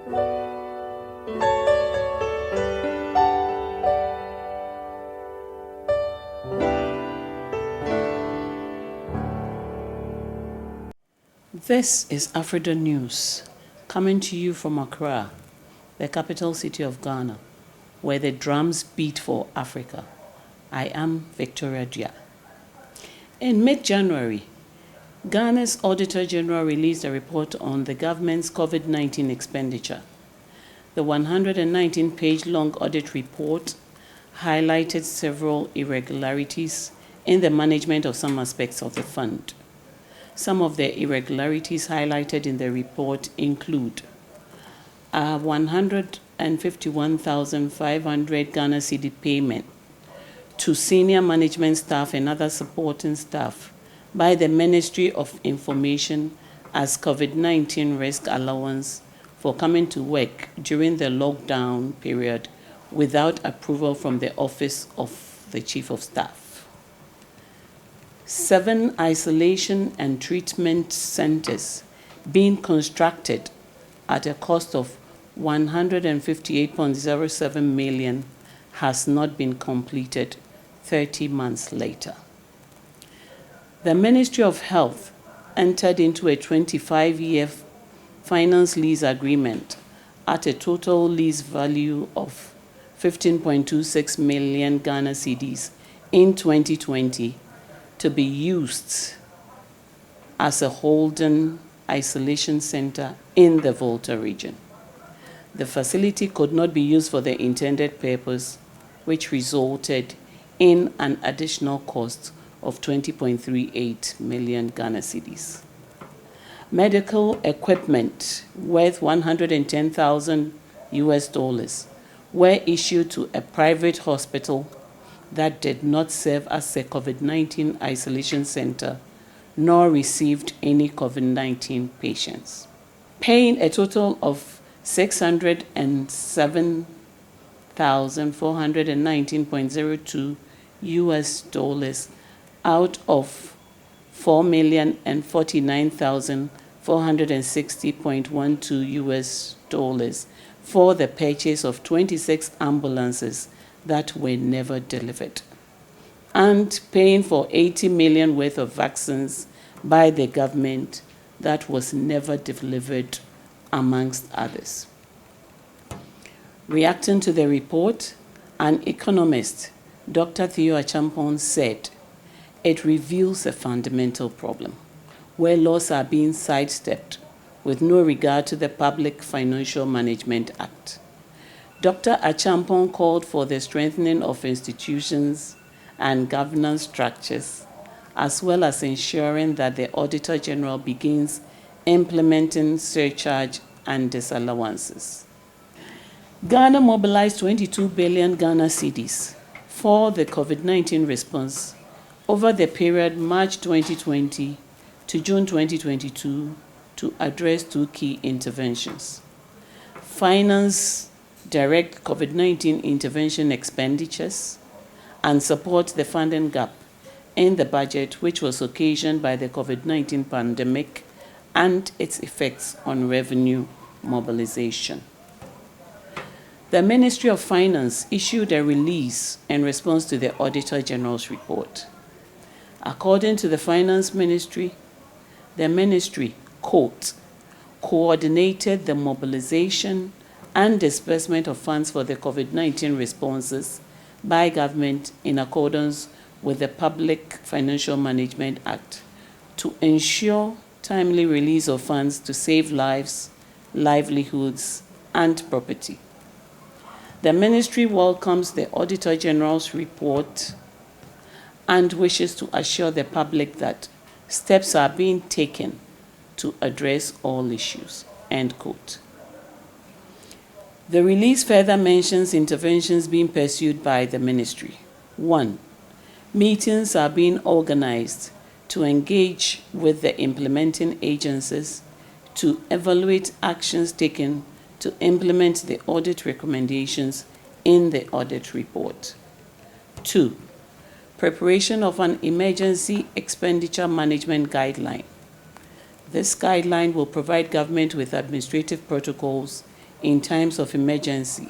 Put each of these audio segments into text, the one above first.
This is AfridaNews, coming to you from Accra, the capital city of Ghana, where the drums beat for Africa. I am Victoria Dia. In mid-January, Ghana's Auditor General released a report on the government's COVID-19 expenditure. The 119-page long audit report highlighted several irregularities in the management of some aspects of the fund. Some of the irregularities highlighted in the report include a 151,500 Ghana cedi payment to senior management staff and other supporting staff by the Ministry of Information as COVID-19 risk allowance for coming to work during the lockdown period without approval from the Office of the Chief of Staff. 7 isolation and treatment centers being constructed at a cost of 158.07 million has not been completed 30 months later. The Ministry of Health entered into a 25-year finance lease agreement at a total lease value of 15.26 million Ghana cedis in 2020 to be used as a holding isolation center in the Volta region. The facility could not be used for the intended purpose, which resulted in an additional cost of 20.38 million Ghana cedis. Medical equipment worth $110,000 were issued to a private hospital that did not serve as a COVID-19 isolation center nor received any COVID-19 patients. Paying a total of $607,419.02 out of $4,049,460.12 for the purchase of 26 ambulances that were never delivered, and paying for 80 million worth of vaccines by the government that was never delivered, amongst others. Reacting to the report, an economist, Dr. Theo Achampong, said, "It reveals a fundamental problem where laws are being sidestepped with no regard to the Public Financial Management Act." Dr. Achampong called for the strengthening of institutions and governance structures, as well as ensuring that the Auditor General begins implementing surcharge and disallowances. Ghana mobilized 22 billion Ghana cedis for the COVID-19 response over the period March 2020 to June 2022 to address 2 key interventions: finance direct COVID-19 intervention expenditures, and support the funding gap in the budget, which was occasioned by the COVID-19 pandemic and its effects on revenue mobilization. The Ministry of Finance issued a release in response to the Auditor General's report. According to the Finance Ministry, the ministry, quote, coordinated the mobilization and disbursement of funds for the COVID-19 responses by government in accordance with the Public Financial Management Act to ensure timely release of funds to save lives, livelihoods, and property. The ministry welcomes the Auditor General's report and wishes to assure the public that steps are being taken to address all issues, end quote. The release further mentions interventions being pursued by the ministry. 1. Meetings are being organized to engage with the implementing agencies to evaluate actions taken to implement the audit recommendations in the audit report. 2. Preparation of an emergency expenditure management guideline. This guideline will provide government with administrative protocols in times of emergency,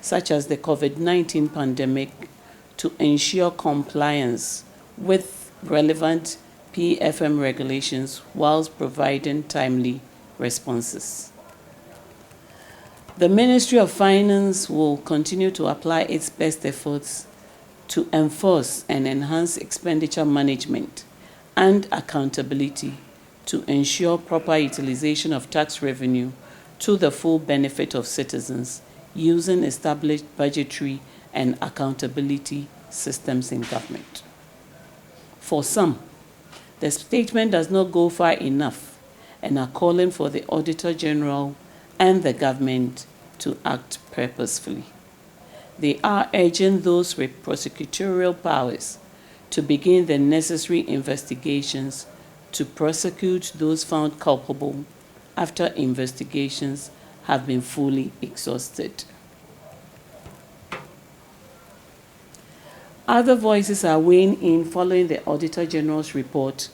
such as the COVID-19 pandemic, to ensure compliance with relevant PFM regulations whilst providing timely responses. The Ministry of Finance will continue to apply its best efforts to enforce and enhance expenditure management and accountability to ensure proper utilization of tax revenue to the full benefit of citizens using established budgetary and accountability systems in government. For some, the statement does not go far enough and are calling for the Auditor General and the government to act purposefully. They are urging those with prosecutorial powers to begin the necessary investigations to prosecute those found culpable after investigations have been fully exhausted. Other voices are weighing in following the Auditor General's report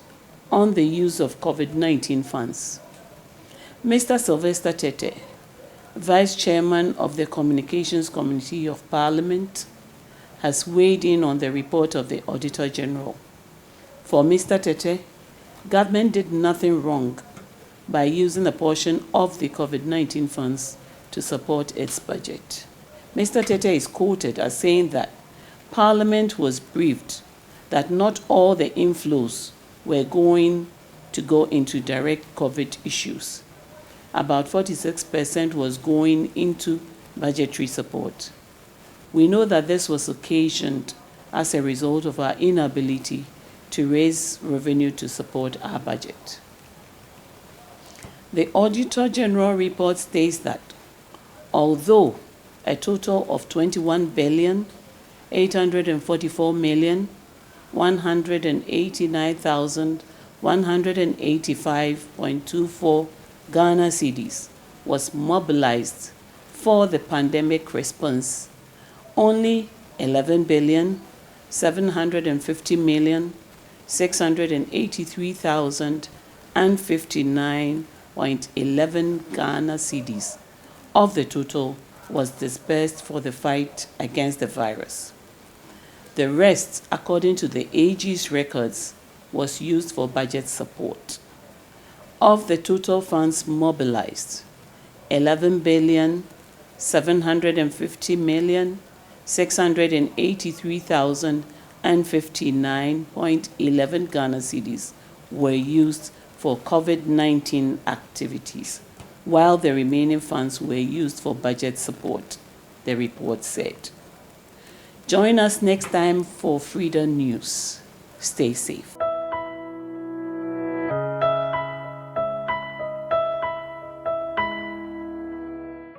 on the use of COVID-19 funds. Mr. Sylvester Tete, Vice Chairman of the Communications Committee of Parliament, has weighed in on the report of the Auditor General. For Mr. Tete, government did nothing wrong by using a portion of the COVID-19 funds to support its budget. Mr. Tete is quoted as saying that Parliament was briefed that not all the inflows were going to go into direct COVID issues. About 46% was going into budgetary support. We know that this was occasioned as a result of our inability to raise revenue to support our budget. The Auditor General report states that although a total of 21,844,189,185.24 Ghana cedis was mobilized for the pandemic response, only 11,750,683,059.11 Ghana cedis of the total was disbursed for the fight against the virus. The rest, according to the AG's records, was used for budget support. Of the total funds mobilized, 11,750,683,059.11 Ghana cedis were used for COVID-19 activities, while the remaining funds were used for budget support, the report said. Join us next time for AfridaNews. Stay safe.